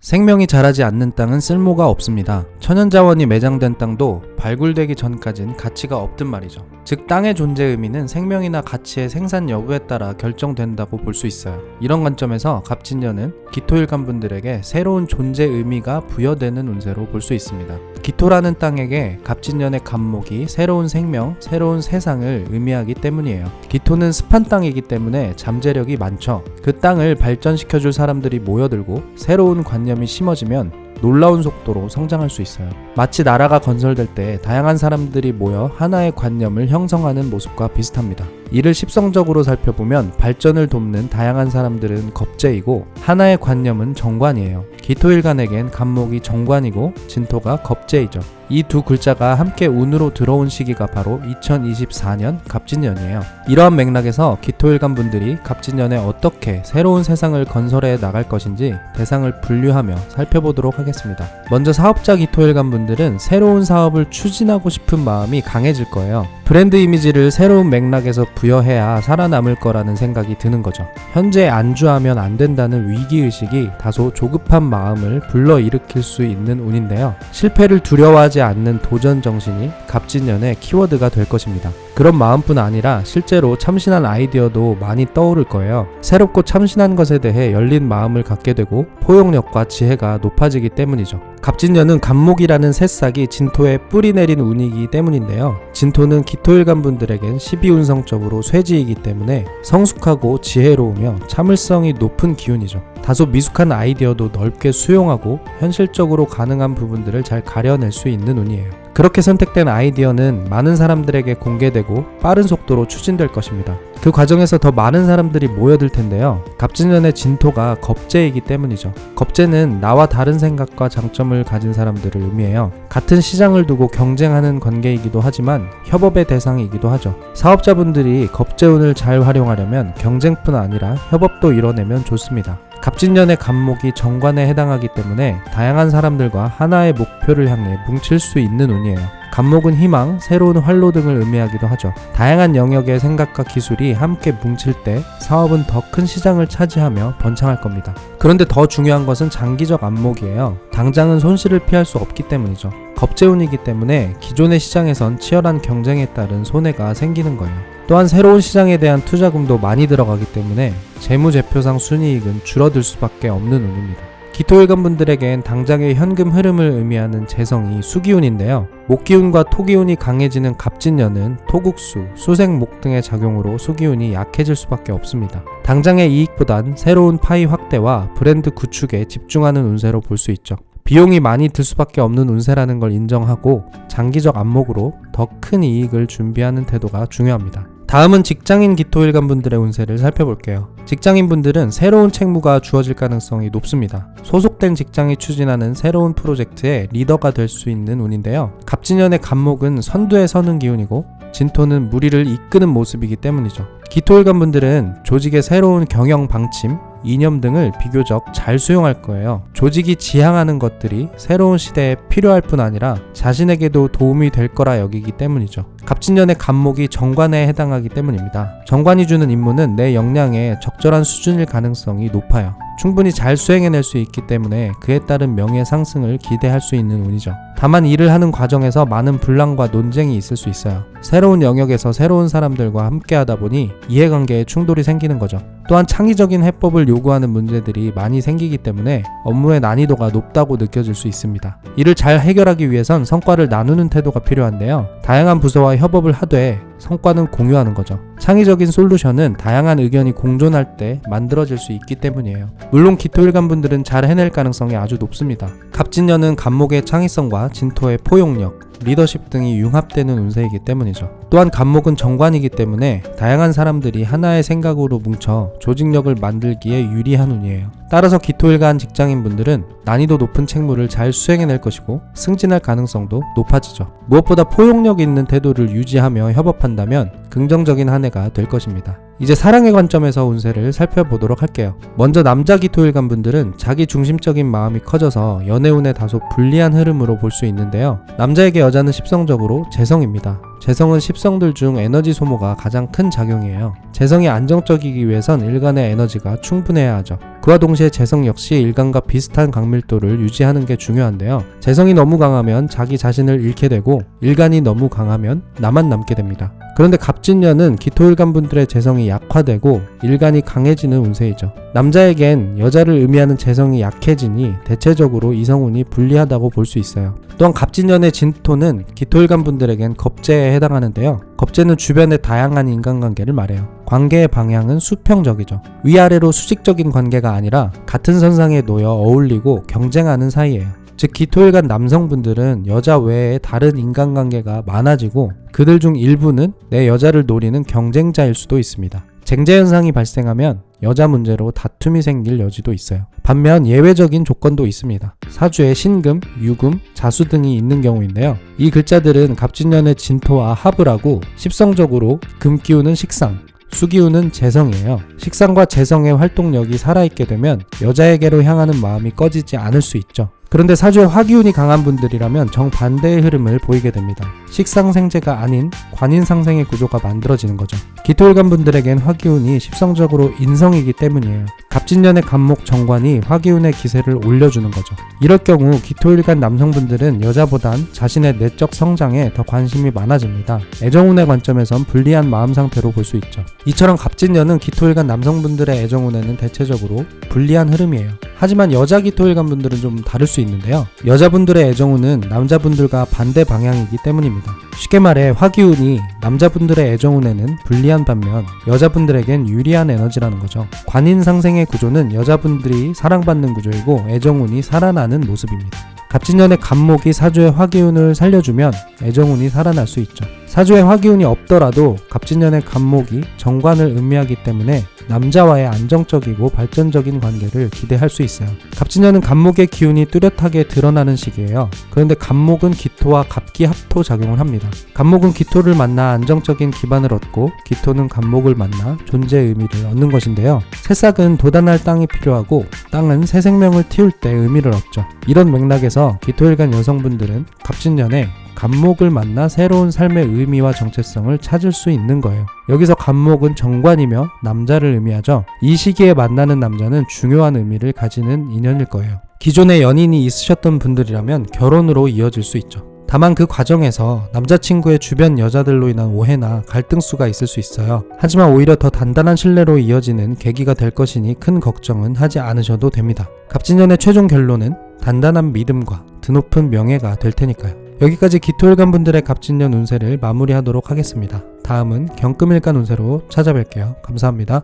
생명이 자라지 않는 땅은 쓸모가 없습니다. 천연자원이 매장된 땅도 발굴되기 전까진 가치가 없든 말이죠. 즉 땅의 존재 의미는 생명이나 가치의 생산 여부에 따라 결정된다고 볼 수 있어요. 이런 관점에서 갑진년은 기토일간 분들에게 새로운 존재 의미가 부여되는 운세로 볼 수 있습니다. 기토라는 땅에게 갑진년의 갑목이 새로운 생명, 새로운 세상을 의미하기 때문이에요. 기토는 습한 땅이기 때문에 잠재력이 많죠. 그 땅을 발전시켜줄 사람들이 모여들고 새로운 관념이 심어지면 놀라운 속도로 성장할 수 있어요. 마치 나라가 건설될 때 다양한 사람들이 모여 하나의 관념을 형성하는 모습과 비슷합니다. 이를 십성적으로 살펴보면 발전을 돕는 다양한 사람들은 겁재이고 하나의 관념은 정관이에요. 기토일간에겐 갑목이 정관이고 진토가 겁재이죠. 이 두 글자가 함께 운으로 들어온 시기가 바로 2024년 갑진년이에요. 이러한 맥락에서 기토일간 분들이 갑진년에 어떻게 새로운 세상을 건설해 나갈 것인지 대상을 분류하며 살펴보도록 하겠습니다. 먼저 사업자 기토일간 분들은 새로운 사업을 추진하고 싶은 마음이 강해질 거예요. 브랜드 이미지를 새로운 맥락에서 부여해야 살아남을 거라는 생각이 드는 거죠. 현재 안주하면 안 된다는 위기의식이 다소 조급한 마음을 불러일으킬 수 있는 운인데요. 실패를 두려워하지 않는 도전 정신이 갑진년의 키워드가 될 것입니다. 그런 마음뿐 아니라 실제로 참신한 아이디어도 많이 떠오를 거예요. 새롭고 참신한 것에 대해 열린 마음을 갖게 되고 포용력과 지혜가 높아지기 때문이죠. 갑진년은 갑목이라는 새싹이 진토에 뿌리 내린 운이기 때문인데요. 진토는 기토일간 분들에겐 12운성적으로 쇠지이기 때문에 성숙하고 지혜로우며 참을성이 높은 기운이죠. 다소 미숙한 아이디어도 넓게 수용하고 현실적으로 가능한 부분들을 잘 가려낼 수 있는 운이에요. 그렇게 선택된 아이디어는 많은 사람들에게 공개되고 빠른 속도로 추진될 것입니다. 그 과정에서 더 많은 사람들이 모여들 텐데요. 갑진년의 진토가 겁재이기 때문이죠. 겁재는 나와 다른 생각과 장점을 가진 사람들을 의미해요. 같은 시장을 두고 경쟁하는 관계이기도 하지만 협업의 대상이기도 하죠. 사업자분들이 겁재운을 잘 활용하려면 경쟁뿐 아니라 협업도 이뤄내면 좋습니다. 갑진년의 갑목이 정관에 해당하기 때문에 다양한 사람들과 하나의 목표를 향해 뭉칠 수 있는 운이에요. 갑목은 희망, 새로운 활로 등을 의미하기도 하죠. 다양한 영역의 생각과 기술이 함께 뭉칠 때 사업은 더 큰 시장을 차지하며 번창할 겁니다. 그런데 더 중요한 것은 장기적 안목이에요. 당장은 손실을 피할 수 없기 때문이죠. 겁재운이기 때문에 기존의 시장에선 치열한 경쟁에 따른 손해가 생기는 거예요. 또한 새로운 시장에 대한 투자금도 많이 들어가기 때문에 재무제표상 순이익은 줄어들 수밖에 없는 운입니다. 기토일간 분들에겐 당장의 현금 흐름을 의미하는 재성이 수기운인데요. 목기운과 토기운이 강해지는 갑진년은 토국수, 수생목 등의 작용으로 수기운이 약해질 수밖에 없습니다. 당장의 이익보단 새로운 파이 확대와 브랜드 구축에 집중하는 운세로 볼 수 있죠. 비용이 많이 들 수밖에 없는 운세라는 걸 인정하고 장기적 안목으로 더 큰 이익을 준비하는 태도가 중요합니다. 다음은 직장인 기토일간 분들의 운세를 살펴볼게요. 직장인 분들은 새로운 책무가 주어질 가능성이 높습니다. 소속된 직장이 추진하는 새로운 프로젝트의 리더가 될 수 있는 운인데요. 갑진년의 갑목은 선두에 서는 기운이고 진토는 무리를 이끄는 모습이기 때문이죠. 기토일간 분들은 조직의 새로운 경영 방침, 이념 등을 비교적 잘 수용할 거예요. 조직이 지향하는 것들이 새로운 시대에 필요할 뿐 아니라 자신에게도 도움이 될 거라 여기기 때문이죠. 갑진년의 갑목이 정관에 해당하기 때문입니다. 정관이 주는 임무는 내 역량에 적절한 수준일 가능성이 높아요. 충분히 잘 수행해낼 수 있기 때문에 그에 따른 명예 상승을 기대할 수 있는 운이죠. 다만 일을 하는 과정에서 많은 분란과 논쟁이 있을 수 있어요. 새로운 영역에서 새로운 사람들과 함께 하다 보니 이해관계에 충돌이 생기는 거죠. 또한 창의적인 해법을 요구하는 문제들이 많이 생기기 때문에 업무의 난이도가 높다고 느껴질 수 있습니다. 이를 잘 해결하기 위해선 성과를 나누는 태도가 필요한데요. 다양한 부서와 협업을 하되 성과는 공유하는 거죠. 창의적인 솔루션은 다양한 의견이 공존할 때 만들어질 수 있기 때문이에요. 물론 기토일간 분들은 잘 해낼 가능성이 아주 높습니다. 갑진년은 갑목의 창의성과 진토의 포용력, 리더십 등이 융합되는 운세이기 때문이죠. 또한 갑목은 정관이기 때문에 다양한 사람들이 하나의 생각으로 뭉쳐 조직력을 만들기에 유리한 운이에요. 따라서 기토일간 직장인분들은 난이도 높은 책무를 잘 수행해낼 것이고 승진할 가능성도 높아지죠. 무엇보다 포용력 있는 태도를 유지하며 협업한다면 긍정적인 한 해가 될 것입니다. 이제 사랑의 관점에서 운세를 살펴보도록 할게요. 먼저 남자 기토일간 분들은 자기 중심적인 마음이 커져서 연애운에 다소 불리한 흐름으로 볼 수 있는데요. 남자에게 여자는 십성적으로 재성입니다. 재성은 십성들 중 에너지 소모가 가장 큰 작용이에요. 재성이 안정적이기 위해선 일간의 에너지가 충분해야 하죠. 그와 동시에 재성 역시 일간과 비슷한 강밀도를 유지하는 게 중요한데요. 재성이 너무 강하면 자기 자신을 잃게 되고 일간이 너무 강하면 나만 남게 됩니다. 그런데 갑진년은 기토일간 분들의 재성이 약화되고 일간이 강해지는 운세이죠. 남자에겐 여자를 의미하는 재성이 약해지니 대체적으로 이성운이 불리하다고 볼 수 있어요. 또한 갑진년의 진토는 기토일간 분들에겐 겁재에 해당하는데요. 겁재는 주변의 다양한 인간관계를 말해요. 관계의 방향은 수평적이죠. 위아래로 수직적인 관계가 아니라 같은 선상에 놓여 어울리고 경쟁하는 사이예요. 즉 기토일간 남성분들은 여자 외에 다른 인간관계가 많아지고 그들 중 일부는 내 여자를 노리는 경쟁자일 수도 있습니다. 쟁제 현상이 발생하면 여자 문제로 다툼이 생길 여지도 있어요. 반면 예외적인 조건도 있습니다. 사주에 신금, 유금, 자수 등이 있는 경우인데요. 이 글자들은 갑진년의 진토와 합을 하고 십성적으로 금기운은 식상, 수기운은 재성이에요. 식상과 재성의 활동력이 살아있게 되면 여자에게로 향하는 마음이 꺼지지 않을 수 있죠. 그런데 사주에 화기운이 강한 분들이라면 정반대의 흐름을 보이게 됩니다. 식상생재가 아닌 관인상생의 구조가 만들어지는 거죠. 기토일간 분들에겐 화기운이 십성적으로 인성이기 때문이에요. 갑진년의 갑목 정관이 화기운의 기세를 올려주는 거죠. 이럴 경우 기토일간 남성분들은 여자보단 자신의 내적 성장에 더 관심이 많아집니다. 애정운의 관점에선 불리한 마음 상태로 볼 수 있죠. 이처럼 갑진년은 기토일간 남성분들의 애정운에는 대체적으로 불리한 흐름이에요. 하지만 여자 기토일간 분들은 좀 다를 수 있는데요. 여자분들의 애정운은 남자분들과 반대 방향이기 때문입니다. 쉽게 말해 화기운이 남자분들의 애정운에는 불리한 반면 여자분들에겐 유리한 에너지라는 거죠. 관인상생의 구조는 여자분들이 사랑받는 구조이고 애정운이 살아나는 모습입니다. 갑진년의 갑목이 사주의 화기운을 살려주면 애정운이 살아날 수 있죠. 사주에 화기운이 없더라도 갑진년의 갑목이 정관을 의미하기 때문에 남자와의 안정적이고 발전적인 관계를 기대할 수 있어요. 갑진년은 갑목의 기운이 뚜렷하게 드러나는 시기예요. 그런데 갑목은 기토와 갑기합토 작용을 합니다. 갑목은 기토를 만나 안정적인 기반을 얻고 기토는 갑목을 만나 존재의 의미를 얻는 것인데요. 새싹은 돋아날 땅이 필요하고 땅은 새 생명을 틔울 때 의미를 얻죠. 이런 맥락에서 기토일간 여성분들은 갑진년에 갑목을 만나 새로운 삶의 의미와 정체성을 찾을 수 있는 거예요. 여기서 갑목은 정관이며 남자를 의미하죠. 이 시기에 만나는 남자는 중요한 의미를 가지는 인연일 거예요. 기존에 연인이 있으셨던 분들이라면 결혼으로 이어질 수 있죠. 다만 그 과정에서 남자친구의 주변 여자들로 인한 오해나 갈등수가 있을 수 있어요. 하지만 오히려 더 단단한 신뢰로 이어지는 계기가 될 것이니 큰 걱정은 하지 않으셔도 됩니다. 갑진년의 최종 결론은 단단한 믿음과 드높은 명예가 될 테니까요. 여기까지 기토일간 분들의 갑진년 운세를 마무리하도록 하겠습니다. 다음은 경금일간 운세로 찾아뵐게요. 감사합니다.